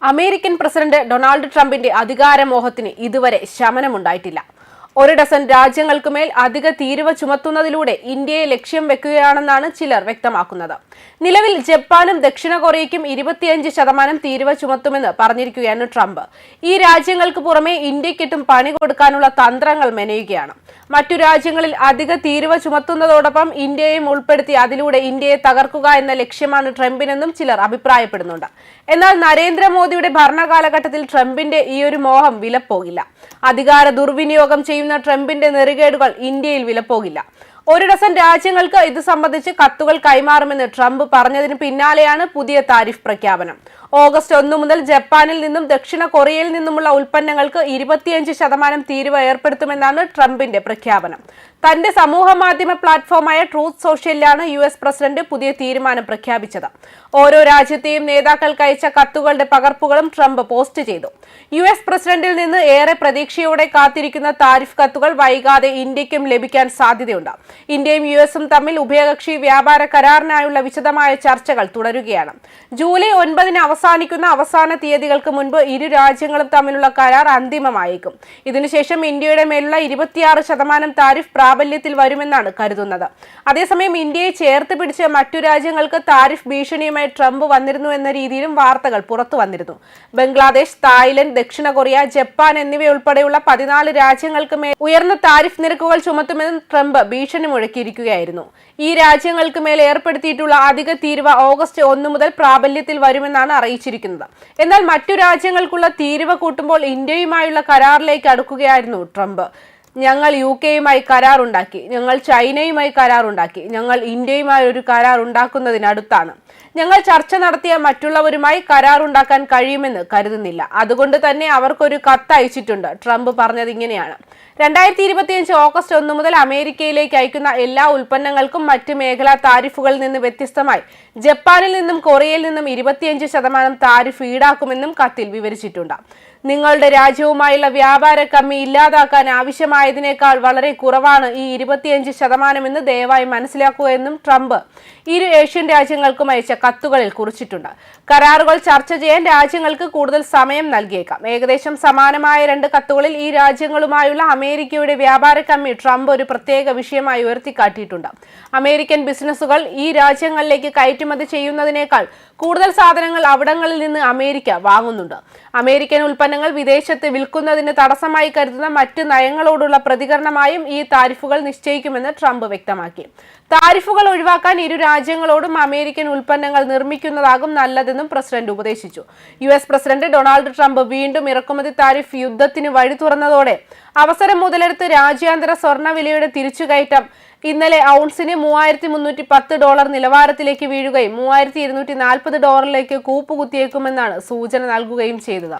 American president Donald ട്രംപിന്റെ അധികാരമോഹത്തിന് ഇതുവരെ ശമനമുണ്ടായിട്ടില്ല. ഒരു ഡസൻ രാജ്യങ്ങൾക്കുമേൽ അധിക തീരുവ ചുമത്തുന്നതിലൂടെ ഇന്ത്യയെ ലക്ഷ്യം വെക്കുകയാണെന്നാണ് ചിലർ വ്യക്തമാക്കുന്നത്. നിലവിൽ ജപ്പാനും ദക്ഷിണ കൊറിയയ്ക്കും 25% തീരുവ ചുമത്തുമെന്ന് പറഞ്ഞിരിക്കുകയാണ് ട്രംപ്. ഈ രാജ്യങ്ങൾക്ക് പുറമെ ഇന്ത്യക്കിട്ടും പണി കൊടുക്കാനുള്ള തന്ത്രങ്ങൾ മെനയുകയാണ്. മറ്റു രാജ്യങ്ങളിൽ അധിക തീരുവ ചുമത്തുന്നതോടൊപ്പം ഇന്ത്യയെയും ഉൾപ്പെടുത്തി അതിലൂടെ ഇന്ത്യയെ തകർക്കുക എന്ന ലക്ഷ്യമാണ് ട്രംപിനെന്നും ചിലർ അഭിപ്രായപ്പെടുന്നുണ്ട്. എന്നാൽ നരേന്ദ്രമോദിയുടെ ഭരണകാലഘട്ടത്തിൽ ട്രംപിന്റെ ഈ ഒരു മോഹം വിലപ്പോകില്ല. അധികാര ദുർവിനിയോഗം ചെയ്യുന്ന ട്രംപിന്റെ നെറികേടുകൾ ഇന്ത്യയിൽ വിലപ്പോകില്ല. ഒരു ഡസൻ രാജ്യങ്ങൾക്ക് ഇത് സംബന്ധിച്ച് കത്തുകൾ കൈമാറുമെന്ന് ട്രംപ് പറഞ്ഞതിന് പിന്നാലെയാണ് പുതിയ താരിഫ് പ്രഖ്യാപനം. ഓഗസ്റ്റ് 1 മുതൽ ജപ്പാനിൽ നിന്നും ദക്ഷിണ കൊറിയയിൽ നിന്നുമുള്ള ഉൽപ്പന്നങ്ങൾക്ക് 25% തീരുവ ഏർപ്പെടുത്തുമെന്നാണ് ട്രംപിന്റെ പ്രഖ്യാപനം. തന്റെ സമൂഹ മാധ്യമ പ്ലാറ്റ്ഫോമായ ട്രൂത്ത് സോഷ്യലിലാണ് US പ്രസിഡന്റ് പുതിയ തീരുമാനം പ്രഖ്യാപിച്ചത്. ഓരോ രാജ്യത്തെയും നേതാക്കൾക്ക് അയച്ച കത്തുകളുടെ പകർപ്പുകളും ട്രംപ് പോസ്റ്റ് ചെയ്തു. US പ്രസിഡന്റിൽ നിന്ന് ഏറെ പ്രതീക്ഷയോടെ കാത്തിരിക്കുന്ന താരിഫ് കത്തുകൾ വൈകാതെ ഇന്ത്യക്കും ലഭിക്കാൻ സാധ്യതയുണ്ട്. ഇന്ത്യയും USഉം തമ്മിൽ ഉഭയകക്ഷി വ്യാപാര കരാറിനായുള്ള വിശദമായ ചർച്ചകൾ തുടരുകയാണ്. ജൂലൈ 9-ന് അവസാനിക്കുന്ന അവസാന തീയതികൾക്ക് മുൻപ് ഇരു രാജ്യങ്ങളും തമ്മിലുള്ള കരാർ അന്തിമമായേക്കും. ഇതിനുശേഷം ഇന്ത്യയുടെ മേലുള്ള 26% താരിഫ് പ്രാബല്യത്തിൽ വരുമെന്നാണ് കരുതുന്നത്. അതേസമയം ഇന്ത്യയെ ചേർത്ത് പിടിച്ച് മറ്റു രാജ്യങ്ങൾക്ക് താരിഫ് ഭീഷണിയുമായി ട്രംപ് വന്നിരുന്നു എന്ന രീതിയിലും വാർത്തകൾ പുറത്തു വന്നിരുന്നു. ബംഗ്ലാദേശ്, തായ്ലൻഡ്, ദക്ഷിണ കൊറിയ, ജപ്പാൻ എന്നിവയുൾപ്പെടെയുള്ള 14 രാജ്യങ്ങൾക്ക് മേൽ ഉയർന്ന താരിഫ് നിരക്കുകൾ ചുമത്തുമെന്ന് ട്രംപ് ഭീഷണി മുഴക്കിയിരിക്കുകയായിരുന്നു. ഈ രാജ്യങ്ങൾക്ക് മേൽ ഏർപ്പെടുത്തിയിട്ടുള്ള അധിക തീരുവ ഓഗസ്റ്റ് 1 മുതൽ പ്രാബല്യത്തിൽ വരുമെന്നാണ് അറിയിച്ചിരിക്കുന്നത്. എന്നാൽ മറ്റു രാജ്യങ്ങൾക്കുള്ള തീരുവ കൂട്ടുമ്പോൾ ഇന്ത്യയുമായുള്ള കരാറിലേക്ക് അടുക്കുകയായിരുന്നു ട്രംപ്. ഞങ്ങൾ UK-യുമായി കരാറുണ്ടാക്കി, ഞങ്ങൾ ചൈനയുമായി കരാറുണ്ടാക്കി, ഞങ്ങൾ ഇന്ത്യയുമായി ഒരു കരാർ ഉണ്ടാക്കുന്നതിനടുത്താണ്. ഞങ്ങൾ ചർച്ച നടത്തിയ മറ്റുള്ളവരുമായി കരാറുണ്ടാക്കാൻ കഴിയുമെന്ന് കരുതുന്നില്ല. അതുകൊണ്ട് തന്നെ അവർക്കൊരു കത്ത് അയച്ചിട്ടുണ്ട്. ട്രംപ് പറഞ്ഞത് ഇങ്ങനെയാണ്: 2025 ഓഗസ്റ്റ് 1 മുതൽ അമേരിക്കയിലേക്ക് അയക്കുന്ന എല്ലാ ഉൽപ്പന്നങ്ങൾക്കും മറ്റ് മേഖലാ താരിഫുകളിൽ നിന്ന് വ്യത്യസ്തമായി ജപ്പാനിൽ നിന്നും കൊറിയയിൽ നിന്നും 25% താരിഫ് ഈടാക്കുമെന്നും കത്തിൽ വിവരിച്ചിട്ടുണ്ട്. നിങ്ങളുടെ രാജ്യവുമായുള്ള വ്യാപാര കമ്മി ഇല്ലാതാക്കാൻ ആവശ്യമായതിനേക്കാൾ വളരെ കുറവാണ് ഈ 25% എന്ന് ദയവായി മനസ്സിലാക്കുക എന്നും ട്രംപ് ഇരു ഏഷ്യൻ രാജ്യങ്ങൾക്കും അയച്ച കത്തുകളിൽ കുറിച്ചിട്ടുണ്ട്. കരാറുകൾ ചർച്ച ചെയ്യാൻ രാജ്യങ്ങൾക്ക് കൂടുതൽ സമയം നൽകിയേക്കാം. ഏകദേശം സമാനമായ 2 കത്തുകളിൽ ഈ രാജ്യങ്ങളുമായുള്ള അമേരിക്കയുടെ വ്യാപാര കമ്മി ട്രംപ് ഒരു പ്രത്യേക വിഷയമായി ഉയർത്തിക്കാട്ടിയിട്ടുണ്ട്. അമേരിക്കൻ ബിസിനസ്സുകൾ ഈ രാജ്യങ്ങളിലേക്ക് കയറ്റുമതി ചെയ്യുന്നതിനേക്കാൾ കൂടുതൽ സാധനങ്ങൾ അവിടങ്ങളിൽ നിന്ന് അമേരിക്ക വാങ്ങുന്നുണ്ട്. അമേരിക്കൻ ഉൽപ്പന്നങ്ങൾ വിദേശത്ത് വിൽക്കുന്നതിന് തടസ്സമായി കരുതുന്ന മറ്റ് നയങ്ങളോടുള്ള പ്രതികരണമായും ഈ താരിഫുകൾ നിശ്ചയിക്കുമെന്ന് ട്രംപ് വ്യക്തമാക്കി. താരിഫുകൾ ഒഴിവാക്കാൻ ഇരു രാജ്യങ്ങളോടും അമേരിക്കൻ ഉൽപ്പന്നങ്ങൾ നിർമ്മിക്കുന്നതാകും നല്ലതെന്നും പ്രസിഡന്റ് ഉപദേശിച്ചു. US പ്രസിഡന്റ് ഡൊണാൾഡ് ട്രംപ് വീണ്ടും ഇറക്കുമതി താരിഫ് യുദ്ധത്തിന് വഴി തുറന്നതോടെ അവസരം മുതലെടുത്ത് രാജ്യാന്തര സ്വർണ്ണവിലയുടെ തിരിച്ചുകയറ്റം ഇന്നലെ ഔൺസിന് $3,310 നിലവാരത്തിലേക്ക് വീഴുകയും $3,240 കൂപ്പുകുത്തിയേക്കുമെന്നാണ് സൂചന നൽകുകയും ചെയ്തത്.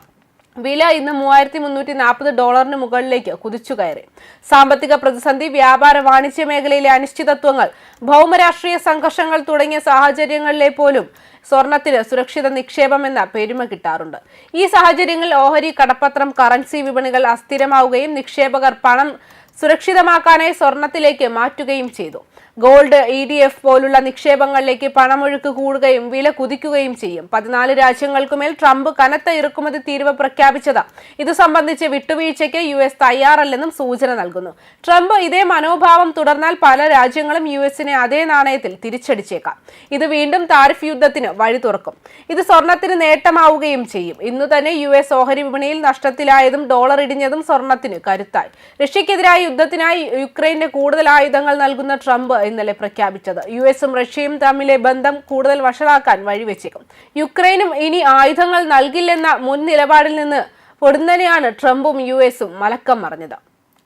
വില ഇന്ന് $3,340 മുകളിലേക്ക് കുതിച്ചുകയറി. സാമ്പത്തിക പ്രതിസന്ധി, വ്യാപാര വാണിജ്യ മേഖലയിലെ അനിശ്ചിതത്വങ്ങൾ, ഭൗമരാഷ്ട്രീയ സംഘർഷങ്ങൾ തുടങ്ങിയ സാഹചര്യങ്ങളിലെ പോലും സ്വർണത്തിന് സുരക്ഷിത നിക്ഷേപം എന്ന പെരുമ കിട്ടാറുണ്ട്. ഈ സാഹചര്യങ്ങളിൽ ഓഹരി, കടപ്പത്രം, കറൻസി വിപണികൾ അസ്ഥിരമാവുകയും നിക്ഷേപകർ പണം സുരക്ഷിതമാക്കാനായി സ്വർണത്തിലേക്ക് മാറ്റുകയും ചെയ്തു. ഗോൾഡ്, ETF പോലുള്ള നിക്ഷേപങ്ങളിലേക്ക് പണമൊഴുക്ക് കൂടുകയും വില കുതിക്കുകയും ചെയ്യും. 14 രാജ്യങ്ങൾക്കുമേൽ ട്രംപ് കനത്ത ഇറക്കുമതി തീരുവ പ്രഖ്യാപിച്ചത് ഇത് സംബന്ധിച്ച് വിട്ടുവീഴ്ചയ്ക്ക് US തയ്യാറല്ലെന്നും സൂചന നൽകുന്നു. ട്രംപ് ഇതേ മനോഭാവം തുടർന്നാൽ പല രാജ്യങ്ങളും US-നെ അതേ നാണയത്തിൽ തിരിച്ചടിച്ചേക്കാം. ഇത് വീണ്ടും താരിഫ് യുദ്ധത്തിന് വഴി തുറക്കും. ഇത് സ്വർണത്തിന് നേട്ടമാവുകയും ചെയ്യും. ഇന്നു തന്നെ US ഓഹരി വിപണിയിൽ നഷ്ടത്തിലായതും ഡോളർ ഇടിഞ്ഞതും സ്വർണത്തിന് കരുത്തായി. റഷ്യക്കെതിരായ യുദ്ധത്തിനായി യുക്രൈന് കൂടുതൽ ആയുധങ്ങൾ നൽകുന്ന ട്രംപ് ഇന്നലെ പ്രഖ്യാപിച്ചത് US-ഉം റഷ്യയും തമ്മിലെ ബന്ധം കൂടുതൽ വഷളാക്കാൻ വഴിവെച്ചേക്കും. യുക്രൈനും ഇനി ആയുധങ്ങൾ നൽകില്ലെന്ന മുൻ നിലപാടിൽ നിന്ന് പൊടുന്നനെയാണ് ട്രംപും US-ഉം മലക്കം മറിഞ്ഞത്.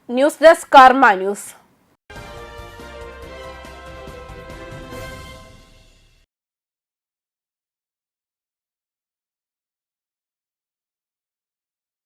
ന്യൂസ് ഡെസ്ക് കർമ്മ ന്യൂസ്.